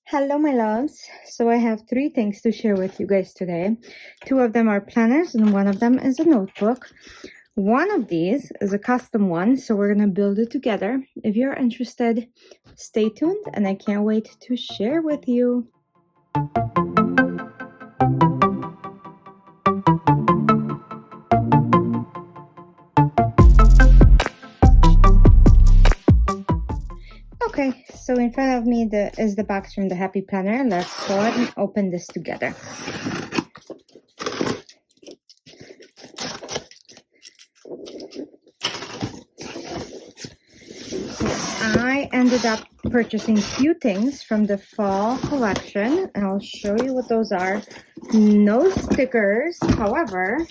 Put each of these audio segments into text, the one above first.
Hello, my loves. So I have three things to share with you guys today. Two of them are planners and one of them is a notebook. One of these is a custom one, so we're going to build it together. If you're interested, stay tuned and I can't wait to share with you. Okay, so in front of me is the box from the Happy Planner. Let's go ahead and open this together. I ended up purchasing a few things from the fall collection, and I'll show you what those are. No stickers, however,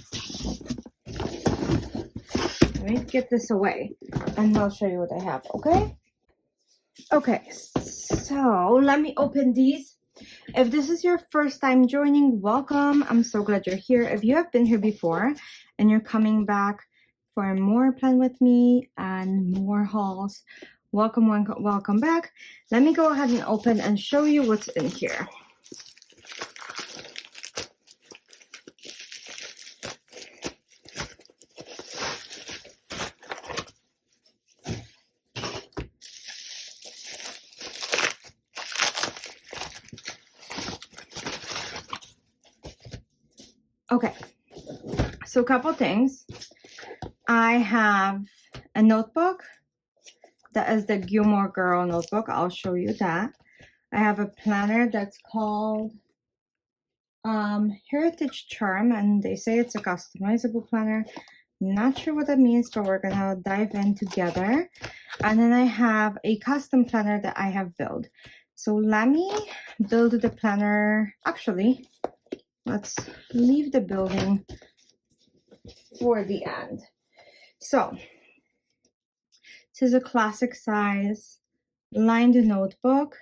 let me get this away, and I'll show you what I have, okay? Okay, so let me open these. If this is your first time joining, welcome. I'm so glad you're here. If you have been here before and you're coming back for more Plan With Me and more hauls, welcome back. Let me go ahead and open and show you what's in here. Okay, so a couple things. I have a notebook. That is the Gilmore Girl notebook. I'll show you that. I have a planner that's called Heritage Charm, and they say it's a customizable planner. Not sure what that means, but we're gonna dive in together. And then I have a custom planner that I have built. So let me build the planner. Actually, let's leave the building for the end. So this is a classic size lined notebook.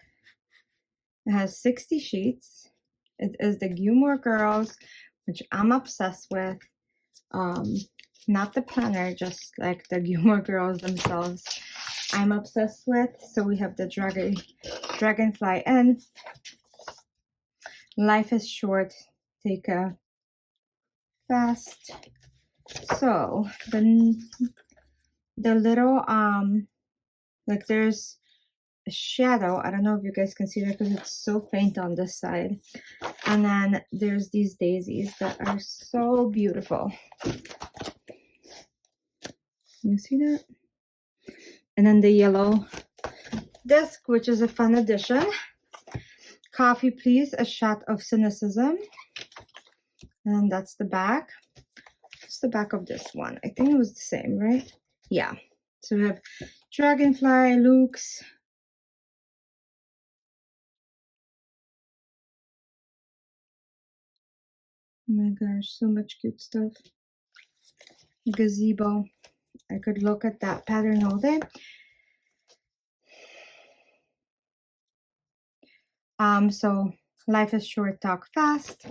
It has 60 sheets. It is the Gilmore Girls, which I'm obsessed with. Not the planner, just like the Gilmore Girls themselves. I'm obsessed with. So we have the dragonfly and life is short, take a fast. So the little like there's a shadow. I don't know if you guys can see that because it's so faint on this side. And then there's these daisies that are so beautiful. You see that? And then the yellow disc, which is a fun addition. Coffee, please, a shot of cynicism. And that's the back. What's the back of this one? I think it was the same, right? Yeah. So we have Dragonfly, Luke's. Oh my gosh, so much cute stuff. Gazebo. I could look at that pattern all day. So life is short, talk fast.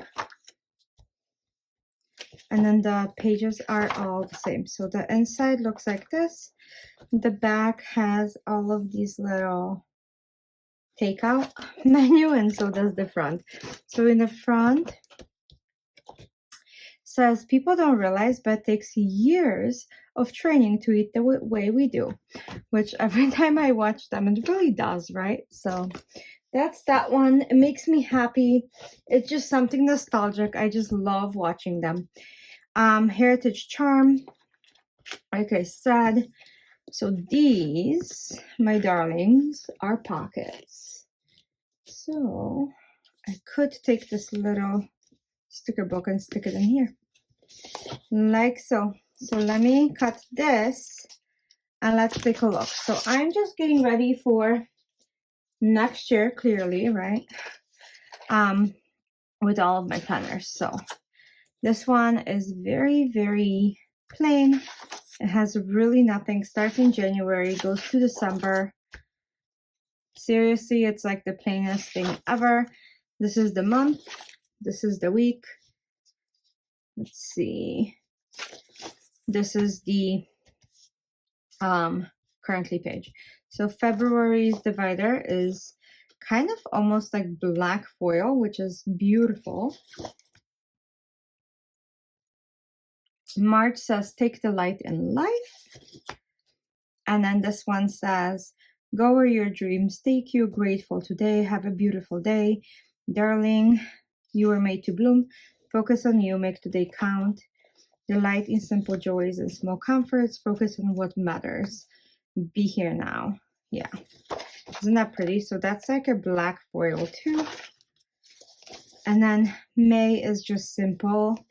And then the pages are all the same. So the inside looks like this. The back has all of these little takeout menu, and so does the front. So in the front says people don't realize, but it takes years of training to eat the way we do, which every time I watch them, it really does, right? So that's that one. It makes me happy. It's just something nostalgic. I just love watching them. Heritage Charm, like I said. So these, my darlings, are pockets. So I could take this little sticker book and stick it in here, like so. So let me cut this and let's take a look. So I'm just getting ready for next year, clearly, right? With all of my planners. So this one is very, very plain. It has really nothing. Starts in January, goes to December. Seriously, it's like the plainest thing ever. This is the month. This is the week. Let's see. This is the currently page. So February's divider is kind of almost like black foil, which is beautiful. March says, take the light in life. And then this one says, go where your dreams take you. Grateful today. Have a beautiful day. Darling, you were made to bloom. Focus on you. Make today count. Delight in simple joys and small comforts. Focus on what matters. Be here now. Yeah. Isn't that pretty? So that's like a black foil too. And then May is just simple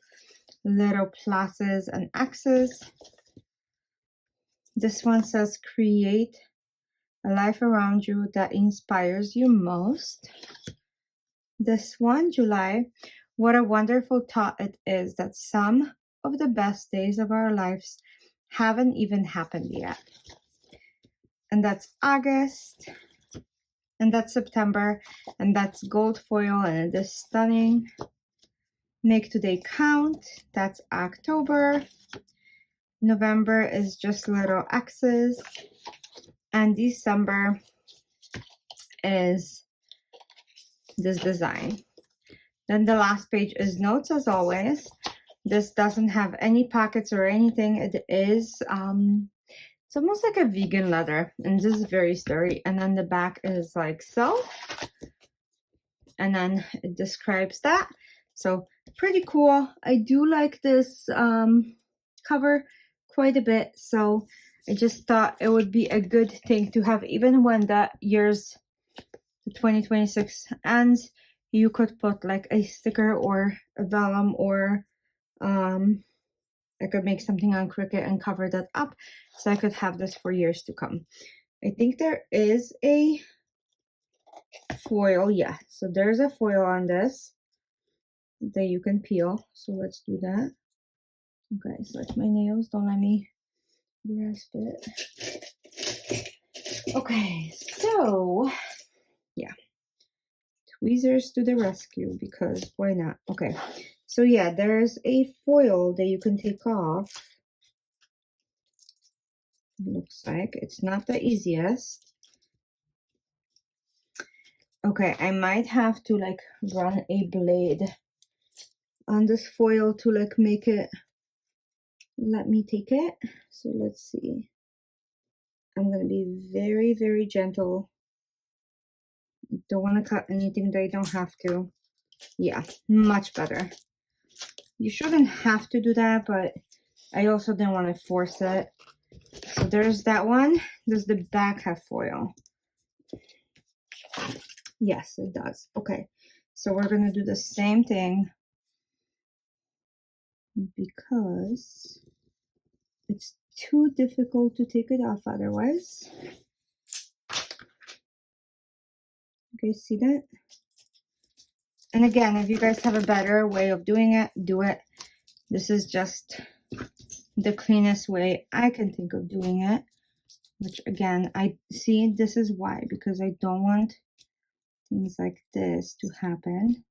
little pluses and X's. This one says, create a life around you that inspires you most. This one, July, what a wonderful thought it is that some of the best days of our lives haven't even happened yet. And that's August, and that's September, and that's gold foil, and it is stunning. Make today count. That's October. November is just little X's, and December is this design. Then the last page is notes as always. This doesn't have any pockets or anything. It is it's almost like a vegan leather, and this is very sturdy. And then the back is like so, and then it describes that. So pretty cool. I do like this cover quite a bit, so I just thought it would be a good thing to have, even when the year's 2026 ends. You could put like a sticker or a vellum, or I could make something on Cricut and cover that up, so I could have this for years to come. I think there is a foil. Yeah, so there's a foil on this that you can peel. So let's do that. Okay, so it's my nails. Don't let me grasp it. Okay, so yeah. Tweezers to the rescue, because why not? Okay, so yeah, there's a foil that you can take off. Looks like it's not the easiest. Okay, I might have to like run a blade on this foil to like make it let me take it. So let's see. I'm gonna be very, very gentle. Don't want to cut anything that I don't have to. Yeah, much better. You shouldn't have to do that, but I also didn't want to force it. So there's that one. Does the back have foil? Yes, it does. Okay, so we're gonna do the same thing because it's too difficult to take it off otherwise. Okay, see that? And again, if you guys have a better way of doing it, do it. This is just the cleanest way I can think of doing it. Which again, I see this is why, because I don't want things like this to happen.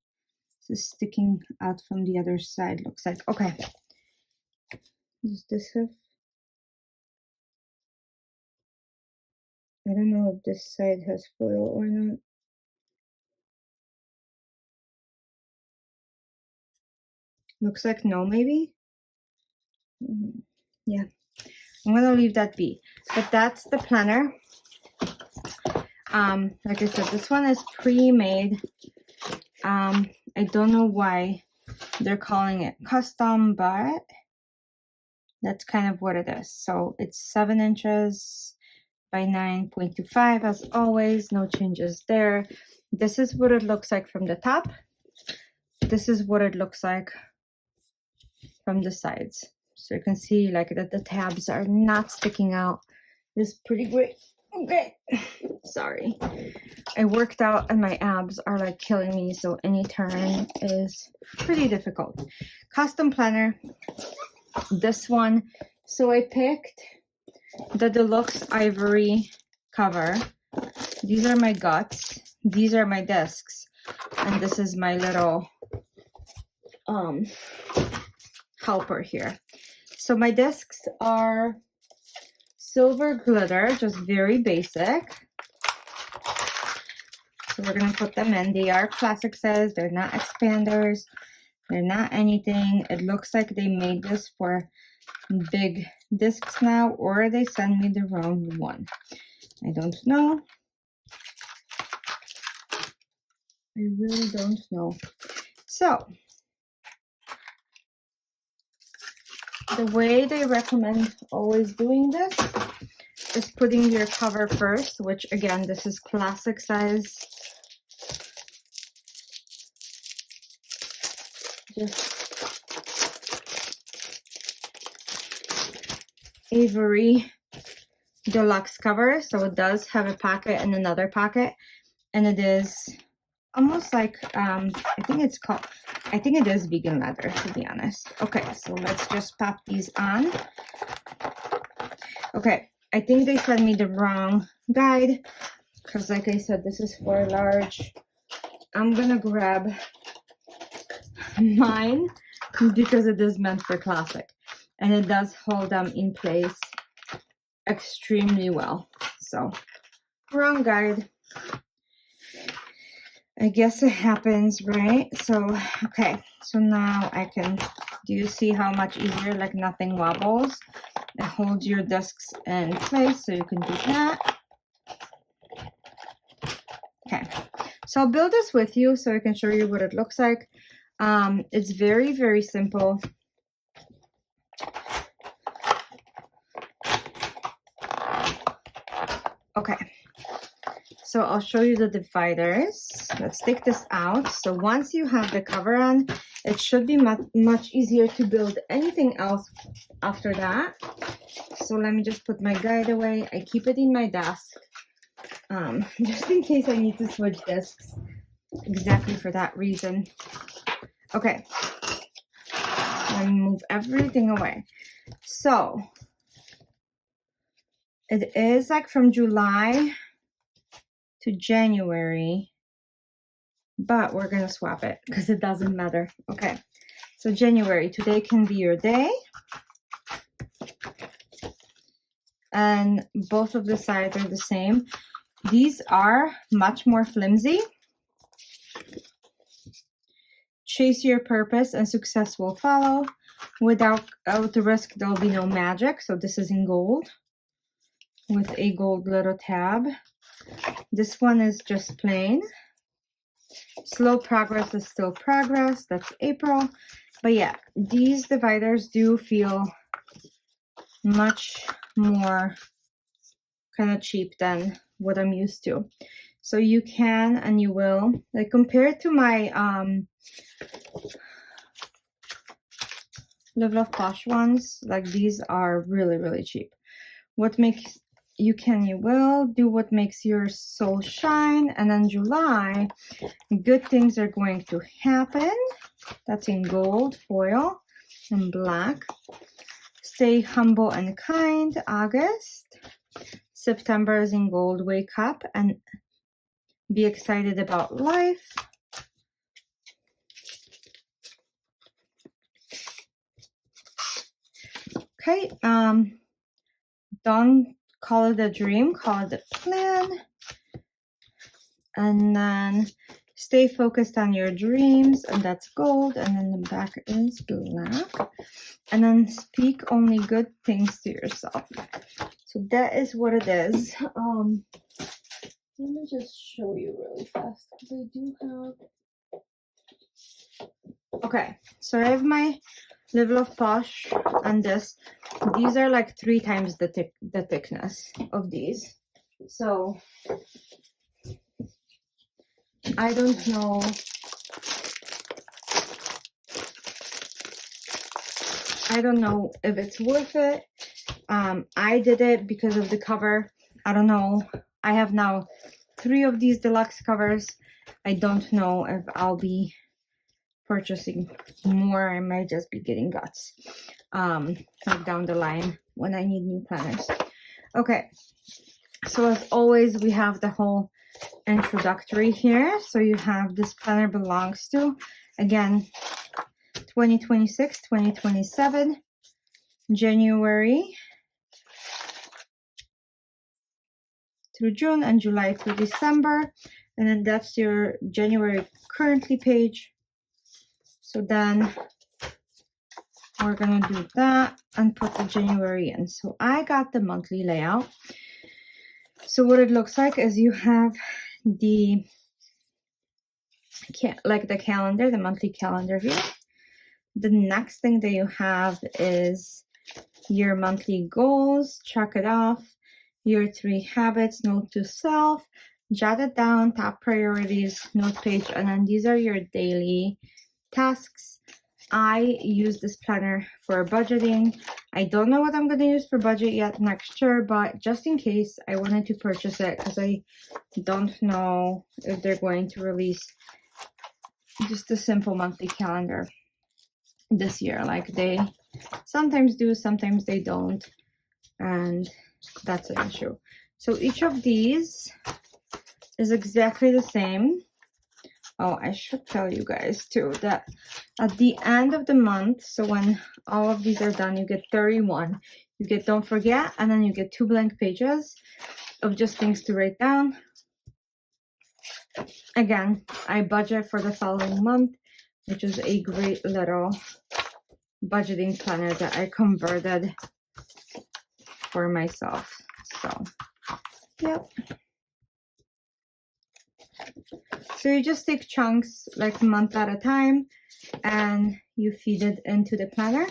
This is sticking out from the other side, looks like. Okay. Does this have? I don't know if this side has foil or not. Looks like no, maybe? Yeah. I'm gonna leave that be. But that's the planner. Like I said, this one is pre-made. I don't know why they're calling it custom, but that's kind of what it is. So it's 7 inches by 9.25 as always, no changes there. This is what it looks like from the top. This is what it looks like from the sides. So you can see like that the tabs are not sticking out. This is pretty great. Okay, sorry. I worked out and my abs are like killing me, so any turn is pretty difficult. Custom planner, this one. So I picked the deluxe ivory cover. These are my guts. These are my discs, and this is my little helper here. So my discs are silver glitter, just very basic. So we're gonna put them in. They are classic size, they're not expanders, they're not anything. It looks like they made this for big discs now, or they sent me the wrong one. I don't know. I really don't know. So the way they recommend always doing this is putting your cover first, which again, this is classic size. Just Avery deluxe cover. So it does have a pocket and another pocket, and it is almost like I think it is vegan leather, to be honest. Okay, so let's just pop these on. Okay, I think they sent me the wrong guide because, like I said, this is for large. I'm gonna grab mine because it is meant for classic, and it does hold them in place extremely well. So wrong guide. I guess it happens, right? So okay, so now I can, do you see how much easier, like nothing wobbles? It holds your discs in place, so you can do that. Okay, so I'll build this with you so I can show you what it looks like. It's very, very simple. Okay, so I'll show you the dividers. Let's take this out. So once you have the cover on, it should be much easier to build anything else after that. So let me just put my guide away. I keep it in my desk, just in case I need to switch discs, exactly for that reason. Okay, let me move everything away. So it is like from July to January, but we're gonna swap it because it doesn't matter. Okay, so January, today can be your day. And both of the sides are the same. These are much more flimsy. Chase your purpose and success will follow. Without the risk, there will be no magic. So this is in gold with a gold little tab. This one is just plain. Slow progress is still progress. That's April. But yeah, these dividers do feel much more kind of cheap than what I'm used to. So you can and you will, like, compared to my Live Love Posh ones, like these are really, really cheap. What makes you can, you will do what makes your soul shine. And then July, good things are going to happen. That's in gold foil and black. Stay humble and kind. August. September is in gold, wake up and be excited about life. Okay, don't call it a dream, call it a plan. And then stay focused on your dreams, and that's gold. And then the back is black. And then speak only good things to yourself. So that is what it is. Let me just show you really fast because I do have. Okay, so I have my Live Love Posh and this. These are like 3 times the thickness of these. So I don't know. I don't know if it's worth it. I did it because of the cover. I don't know. I have now 3 of these deluxe covers. I don't know if I'll be purchasing more. I might just be getting guts like down the line when I need new planners. Okay, so as always, we have the whole introductory here. So you have this planner belongs to, again, 2026, 2027, January through June, and July through December. And then that's your January currently page. So then we're gonna do that and put the January in. So I got the monthly layout. So what it looks like is you have the calendar, the monthly calendar here. The next thing that you have is your monthly goals, check it off, your 3 habits, note to self, jot it down, top priorities, note page, and then these are your daily tasks. I use this planner for budgeting. I don't know what I'm going to use for budget yet next year, but just in case, I wanted to purchase it because I don't know if they're going to release just a simple monthly calendar this year. Like they sometimes do, sometimes they don't, and that's an issue. So each of these is exactly the same. Oh, I should tell you guys too that at the end of the month, so when all of these are done, you get 31. You get don't forget, and then you get 2 blank pages of just things to write down. Again, I budget for the following month, which is a great little budgeting planner that I converted for myself. So, yep. So you just take chunks like a month at a time and you feed it into the planner.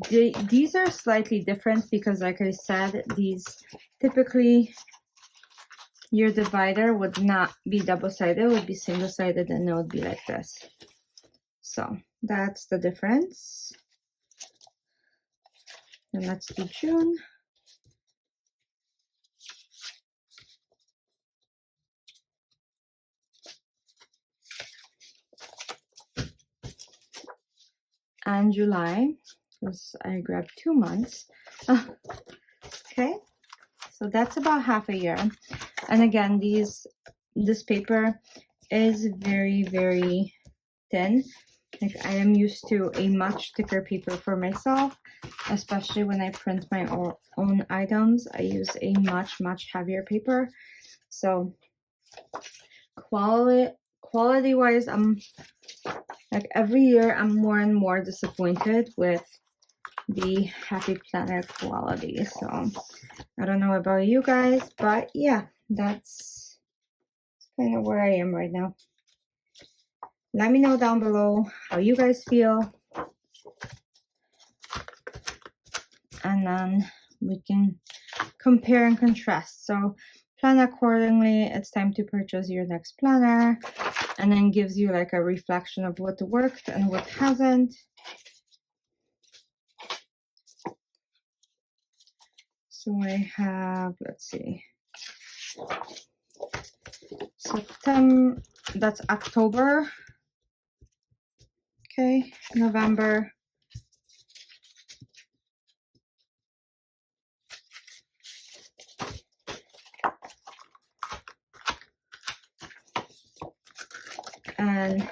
These are slightly different because like I said, these typically your divider would not be double-sided, it would be single-sided, and it would be like this. So that's the difference. And let's do June. And July, because I grabbed 2 months. Okay, so that's about half a year. And again, this paper is very, very thin. Like I am used to a much thicker paper for myself, especially when I print my own items. I use a much heavier paper. So quality wise, I'm like every year I'm more and more disappointed with the Happy Planner quality. So I don't know about you guys, but yeah, that's kind of where I am right now. Let me know down below how you guys feel, and then we can compare and contrast. So plan accordingly. It's time to purchase your next planner, and then gives you like a reflection of what worked and what hasn't. So I have, let's see, September, that's October. Okay, November, and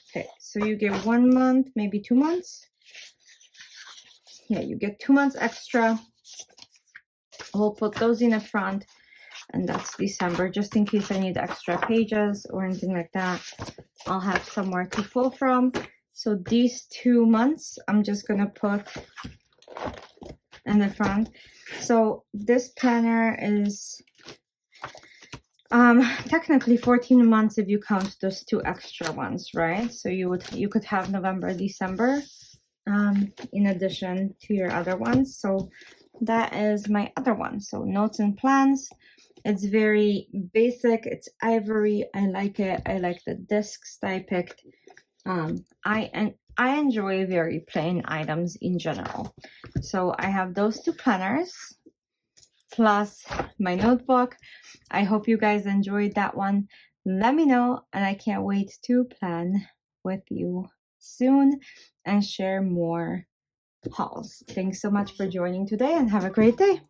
okay, so you get 1 month, maybe 2 months. Yeah, you get 2 months extra. We'll put those in the front, and that's December, just in case I need extra pages or anything like that. I'll have somewhere to pull from. So these 2 months, I'm just gonna put in the front. So this planner is technically 14 months if you count those 2 extra ones, right? So you could have November, December in addition to your other ones. So that is my other one. So notes and plans. It's very basic. It's ivory. I like it. I like the discs that I picked. I enjoy very plain items in general. So I have those 2 planners plus my notebook. I hope you guys enjoyed that one. Let me know, and I can't wait to plan with you soon and share more hauls. Thanks so much for joining today, and have a great day.